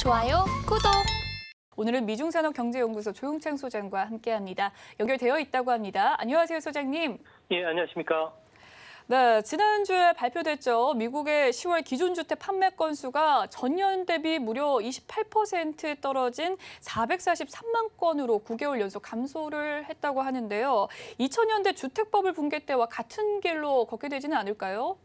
좋아요, 구독! 오늘은 미중산업경제연구소 조용창 소장과 함께합니다. 연결되어 있다고 합니다. 안녕하세요, 소장님. 예, 안녕하십니까. 네, 지난주에 발표됐죠. 미국의 10월 기준주택 판매 건수가 전년 대비 무려 28% 떨어진 443만 건으로 9개월 연속 감소를 했다고 하는데요. 2000년대 주택버블 붕괴 때와 같은 길로 걷게 되지는 않을까요?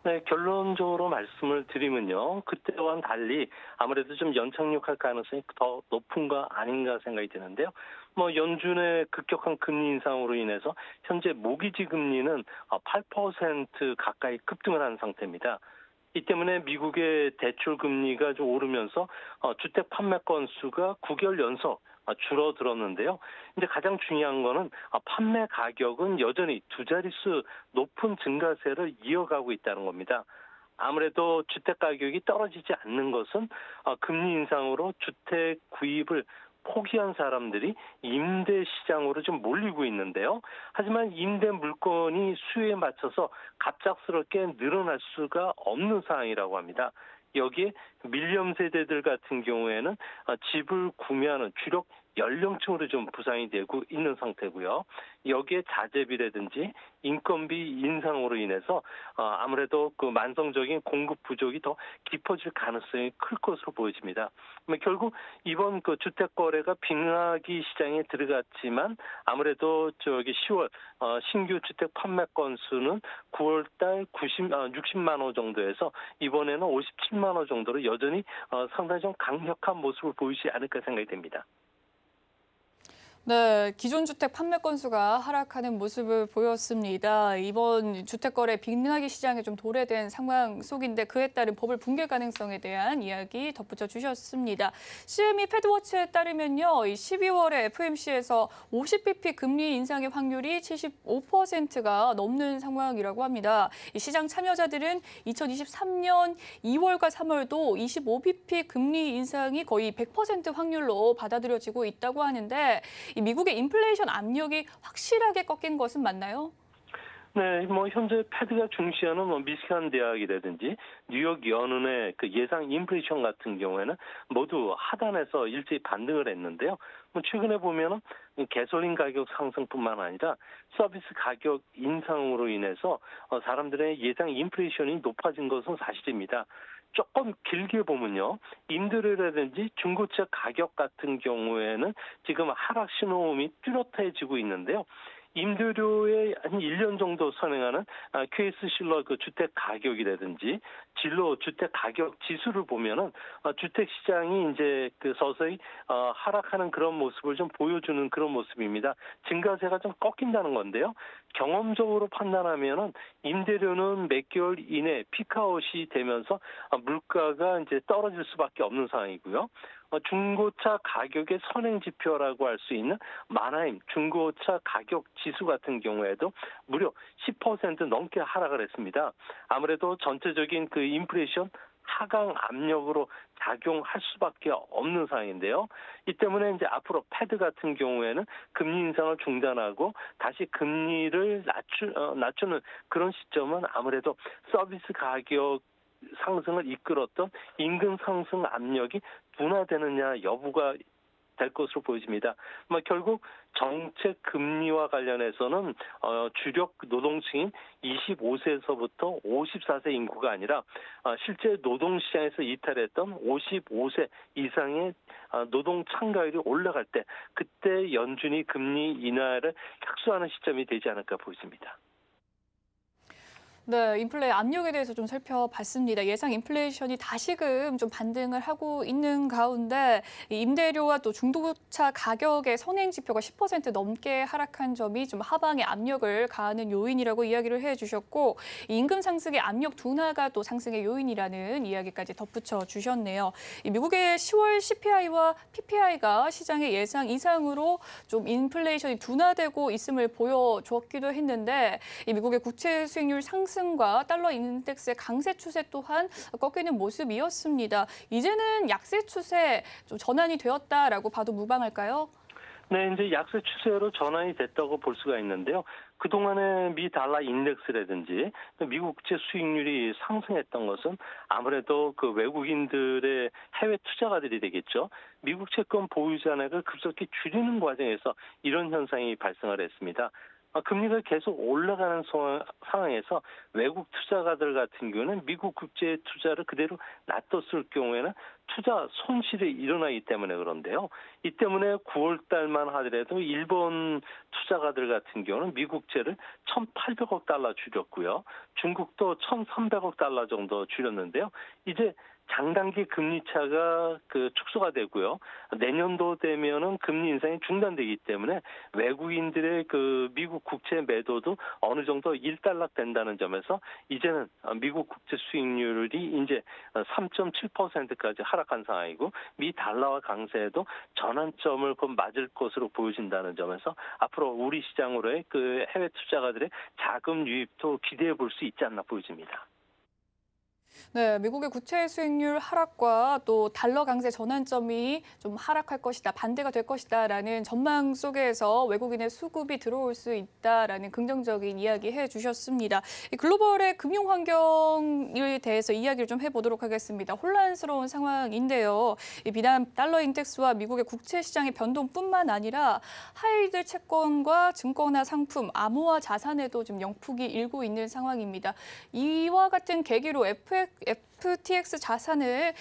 네, 결론적으로 말씀을 드리면요. 그때와는 달리 아무래도 좀 연착륙할 가능성이 더 높은 거 아닌가 생각이 드는데요. 연준의 급격한 금리 인상으로 인해서 현재 모기지 금리는 8% 가까이 급등을 한 상태입니다. 이 때문에 미국의 대출 금리가 좀 오르면서 주택 판매 건수가 9개월 연속 줄어들었는데요. 이제 가장 중요한 거는 판매 가격은 여전히 두 자릿수 높은 증가세를 이어가고 있다는 겁니다. 아무래도 주택 가격이 떨어지지 않는 것은 금리 인상으로 주택 구입을 포기한 사람들이 임대 시장으로 좀 몰리고 있는데요. 하지만 임대 물건이 수요에 맞춰서 갑작스럽게 늘어날 수가 없는 상황이라고 합니다. 여기에 밀리엄 세대들 같은 경우에는 집을 구매하는 주력 연령층으로 좀 부상이 되고 있는 상태고요. 여기에 자재비라든지 인건비 인상으로 인해서 아무래도 그 만성적인 공급 부족이 더 깊어질 가능성이 클 것으로 보여집니다. 결국 이번 그 주택 거래가 빙하기 시장에 들어갔지만 아무래도 10월 신규 주택 판매 건수는 9월 달 60만 호 정도에서 이번에는 57만 호 정도로 여전히 상당히 좀 강력한 모습을 보이지 않을까 생각이 됩니다. 네, 기존 주택 판매 건수가 하락하는 모습을 보였습니다. 이번 주택 거래 빙하기 시장에 좀 도래된 상황 속인데 그에 따른 버블 붕괴 가능성에 대한 이야기 덧붙여 주셨습니다. CME 패드워치에 따르면요, 12월에 FOMC에서 50bp 금리 인상의 확률이 75%가 넘는 상황이라고 합니다. 시장 참여자들은 2023년 2월과 3월도 25bp 금리 인상이 거의 100% 확률로 받아들여지고 있다고 하는데 미국의 인플레이션 압력이 확실하게 꺾인 것은 맞나요? 네, 현재 패드가 중시하는 미시간 대학이라든지 뉴욕 연은의 그 예상 인플레이션 같은 경우에는 모두 하단에서 일제히 반등을 했는데요. 최근에 보면은 가솔린 가격 상승뿐만 아니라 서비스 가격 인상으로 인해서 사람들의 예상 인플레이션이 높아진 것은 사실입니다. 조금 길게 보면요. 임대료라든지 중고차 가격 같은 경우에는 지금 하락 신호음이 뚜렷해지고 있는데요. 임대료에 한 1년 정도 선행하는 QS 실러 그 주택 가격이라든지 진로 주택 가격 지수를 보면은 주택 시장이 이제 그 서서히 하락하는 그런 모습을 좀 보여주는 그런 모습입니다. 증가세가 좀 꺾인다는 건데요. 경험적으로 판단하면은 임대료는 몇 개월 이내 피크아웃이 되면서 물가가 이제 떨어질 수밖에 없는 상황이고요. 중고차 가격의 선행 지표라고 할 수 있는 만하임 중고차 가격 지수 같은 경우에도 무려 10% 넘게 하락을 했습니다. 아무래도 전체적인 그 인플레이션 하강 압력으로 작용할 수밖에 없는 상황인데요. 이 때문에 이제 앞으로 패드 같은 경우에는 금리 인상을 중단하고 다시 금리를 낮추는 그런 시점은 아무래도 서비스 가격 상승을 이끌었던 임금 상승 압력이 둔화되느냐 여부가 될 것으로 보여집니다. 결국 정책 금리와 관련해서는 주력 노동층인 25세에서부터 54세 인구가 아니라 실제 노동시장에서 이탈했던 55세 이상의 노동 참가율이 올라갈 때 그때 연준이 금리 인하를 착수하는 시점이 되지 않을까 보입니다. 네, 인플레 압력에 대해서 좀 살펴봤습니다. 예상 인플레이션이 다시금 좀 반등을 하고 있는 가운데 임대료와 또 중고차 가격의 선행 지표가 10% 넘게 하락한 점이 좀 하방에 압력을 가하는 요인이라고 이야기를 해주셨고 임금 상승의 압력 둔화가 또 상승의 요인이라는 이야기까지 덧붙여 주셨네요. 미국의 10월 CPI와 PPI가 시장의 예상 이상으로 좀 인플레이션이 둔화되고 있음을 보여주었기도 했는데 미국의 국채 수익률 상승 과 달러 인덱스의 강세 추세 또한 꺾이는 모습이었습니다. 이제는 약세 추세 좀 전환이 되었다라고 봐도 무방할까요? 네, 이제 약세 추세로 전환이 됐다고 볼 수가 있는데요. 그동안의 미 달러 인덱스라든지 미국 국채 수익률이 상승했던 것은 아무래도 그 외국인들의 해외 투자가들이 되겠죠. 미국 채권 보유 잔액을 급속히 줄이는 과정에서 이런 현상이 발생을 했습니다. 금리가 계속 올라가는 상황에서 외국 투자가들 같은 경우는 미국 국제 투자를 그대로 놔뒀을 경우에는 투자 손실이 일어나기 때문에 그런데요. 이 때문에 9월 달만 하더라도 일본 투자가들 같은 경우는 미국채를 1,800억 달러 줄였고요. 중국도 1,300억 달러 정도 줄였는데요. 이제 장단기 금리 차가 축소가 되고요. 내년도 되면은 금리 인상이 중단되기 때문에 외국인들의 미국 국채 매도도 어느 정도 일단락된다는 점에서 이제는 미국 국채 수익률이 이제 3.7%까지 하락한 상황이고 미 달러와 강세에도 전환점을 곧 맞을 것으로 보여진다는 점에서 앞으로 우리 시장으로의 해외 투자가들의 자금 유입도 기대해 볼 수 있지 않나 보여집니다. 네, 미국의 국채 수익률 하락과 또 달러 강세 전환점이 좀 하락할 것이다, 반대가 될 것이다라는 전망 속에서 외국인의 수급이 들어올 수 있다라는 긍정적인 이야기 해주셨습니다. 이 글로벌의 금융 환경에 대해서 이야기를 좀 해보도록 하겠습니다. 혼란스러운 상황인데요. 이 비단 달러 인덱스와 미국의 국채 시장의 변동뿐만 아니라 하이힐드 채권과 증권화 상품, 암호화 자산에도 좀 영풍이 일고 있는 상황입니다. 이와 같은 계기로 FTX 자산을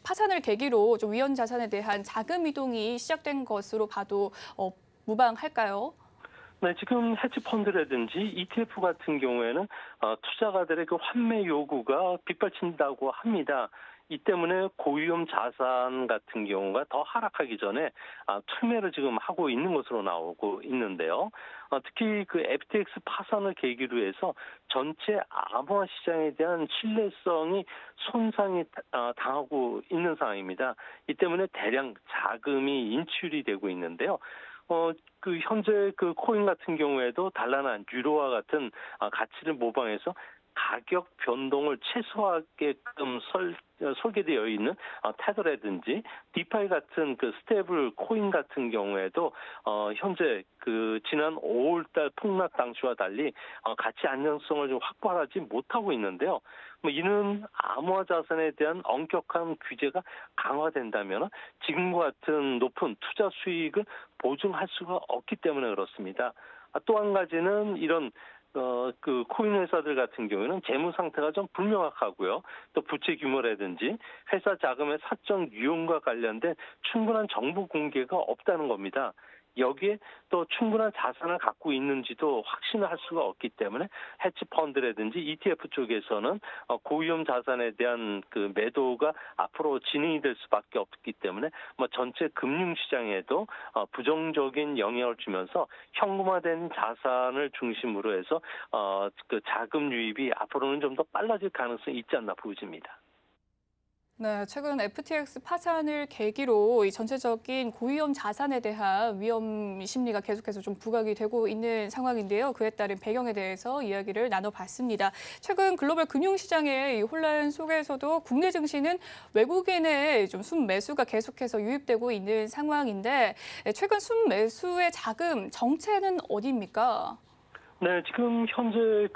파산을 계기로 좀 위험 자산에 대한 자금 이동이 시작된 것으로 봐도 무방할까요? 네, 지금 헤지 펀드라든지 ETF 같은 경우에는 투자가들의 환매 요구가 빗발친다고 합니다. 이 때문에 고위험 자산 같은 경우가 더 하락하기 전에 투매를 지금 하고 있는 것으로 나오고 있는데요. 특히 FTX 파산을 계기로 해서 전체 암호화 시장에 대한 신뢰성이 손상이 당하고 있는 상황입니다. 이 때문에 대량 자금이 인출이 되고 있는데요. 현재 코인 같은 경우에도 달러나 유로와 같은 가치를 모방해서 가격 변동을 최소화하게끔 설계되어 있는 테더라든지 디파이 같은 스테이블 코인 같은 경우에도 현재 지난 5월달 폭락 당시와 달리 가치 안정성을 좀 확보하지 못하고 있는데요. 이는 암호화 자산에 대한 엄격한 규제가 강화된다면 지금과 같은 높은 투자 수익을 보증할 수가 없기 때문에 그렇습니다. 또 한 가지는 이런 코인 회사들 같은 경우에는 재무 상태가 좀 불명확하고요. 또 부채 규모라든지 회사 자금의 사적 유용과 관련된 충분한 정보 공개가 없다는 겁니다. 여기에 또 충분한 자산을 갖고 있는지도 확신을 할 수가 없기 때문에 헤지 펀드라든지 ETF 쪽에서는 고위험 자산에 대한 매도가 앞으로 진행이 될 수밖에 없기 때문에 전체 금융 시장에도 부정적인 영향을 주면서 현금화된 자산을 중심으로 해서 자금 유입이 앞으로는 좀 더 빨라질 가능성이 있지 않나 보여집니다. 네, 최근 FTX 파산을 계기로 이 전체적인 고위험 자산에 대한 위험 심리가 계속해서 좀 부각이 되고 있는 상황인데요. 그에 따른 배경에 대해서 이야기를 나눠봤습니다. 최근 글로벌 금융시장의 이 혼란 속에서도 국내 증시는 외국인의 좀 순매수가 계속해서 유입되고 있는 상황인데 최근 순매수의 자금 정체는 어디입니까? 네, 지금 현재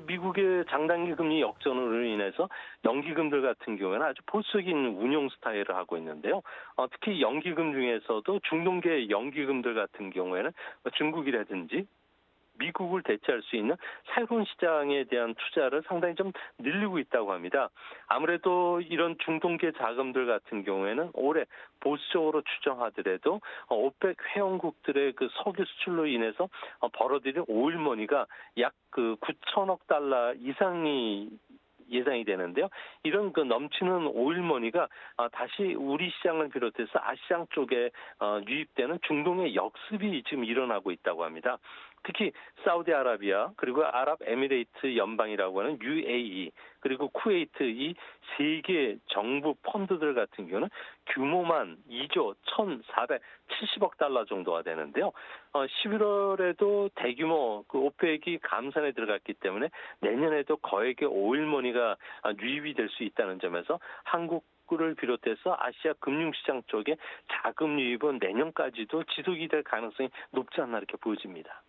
미국의 장단기 금리 역전으로 인해서 연기금들 같은 경우에는 아주 보수적인 운용 스타일을 하고 있는데요. 특히 연기금 중에서도 중동계 연기금들 같은 경우에는 중국이라든지 미국을 대체할 수 있는 새로운 시장에 대한 투자를 상당히 좀 늘리고 있다고 합니다. 아무래도 이런 중동계 자금들 같은 경우에는 올해 보수적으로 추정하더라도 오펙 회원국들의 석유 수출로 인해서 벌어들인 오일머니가 약 9천억 달러 이상이 예상이 되는데요. 이런 넘치는 오일머니가 다시 우리 시장을 비롯해서 아시장 쪽에 유입되는 중동의 역습이 지금 일어나고 있다고 합니다. 특히 사우디아라비아 그리고 아랍에미레이트 연방이라고 하는 UAE 그리고 쿠웨이트 이 세 개 정부 펀드들 같은 경우는 규모만 2조 1,470억 달러 정도가 되는데요. 11월에도 대규모 오펙이 감산에 들어갔기 때문에 내년에도 거액의 오일머니가 유입이 될 수 있다는 점에서 한국 국구를 비롯해서 아시아 금융시장 쪽에 자금 유입은 내년까지도 지속이 될 가능성이 높지 않나 이렇게 보여집니다.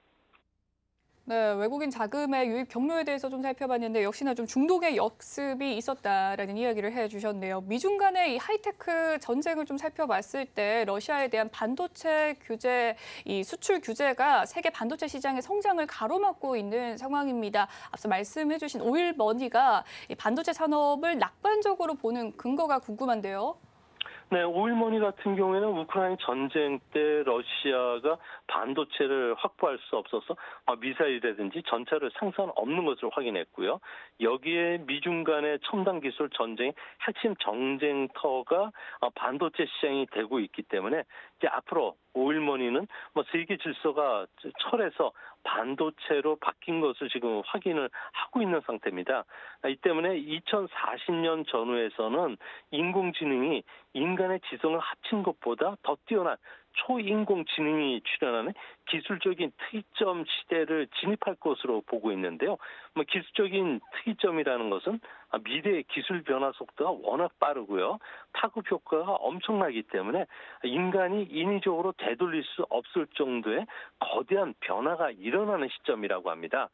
네, 외국인 자금의 유입 경로에 대해서 좀 살펴봤는데 역시나 좀 중동의 역습이 있었다라는 이야기를 해주셨네요. 미중 간의 이 하이테크 전쟁을 좀 살펴봤을 때 러시아에 대한 반도체 규제, 이 수출 규제가 세계 반도체 시장의 성장을 가로막고 있는 상황입니다. 앞서 말씀해주신 오일머니가 이 반도체 산업을 낙관적으로 보는 근거가 궁금한데요. 네, 오일머니 같은 경우에는 우크라이나 전쟁 때 러시아가 반도체를 확보할 수 없어서 미사일이라든지 전차를 생산 없는 것을 확인했고요. 여기에 미중 간의 첨단 기술 전쟁의 핵심 정쟁터가 반도체 시장이 되고 있기 때문에 이제 앞으로 오일머니는 세계 질서가 철에서 반도체로 바뀐 것을 지금 확인을 하고 있는 상태입니다. 이 때문에 2040년 전후에서는 인공지능이 인간의 지성을 합친 것보다 더 뛰어난 초인공지능이 출현하는 기술적인 특이점 시대를 진입할 것으로 보고 있는데요. 기술적인 특이점이라는 것은 미래의 기술 변화 속도가 워낙 빠르고요. 파급 효과가 엄청나기 때문에 인간이 인위적으로 되돌릴 수 없을 정도의 거대한 변화가 일어나는 시점이라고 합니다.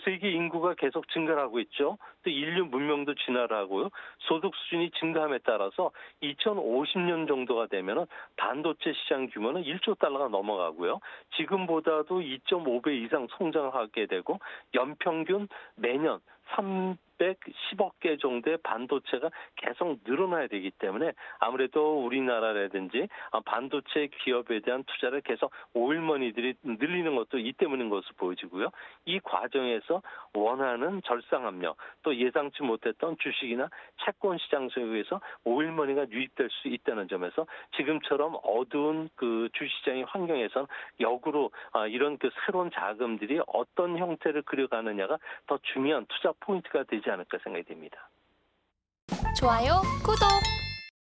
세계 인구가 계속 증가를 하고 있죠. 또 인류 문명도 진화를 하고요. 소득 수준이 증가함에 따라서 2050년 정도가 되면은 반도체 시장 규모는 1조 달러가 넘어가고요. 지금보다도 2.5배 이상 성장을 하게 되고 연평균 매년 310억 개 정도의 반도체가 계속 늘어나야 되기 때문에 아무래도 우리나라라든지 반도체 기업에 대한 투자를 계속 오일머니들이 늘리는 것도 이 때문인 것으로 보여지고요. 이 과정에서 원하는 절상압력 또 예상치 못했던 주식이나 채권 시장 속에서 오일머니가 유입될 수 있다는 점에서 지금처럼 어두운 그 주시장의 환경에서 역으로 이런 그 새로운 자금들이 어떤 형태를 그려가느냐가 더 중요한 투자 포인트가 되지 않을까 생각이 됩니다. 좋아요, 구독!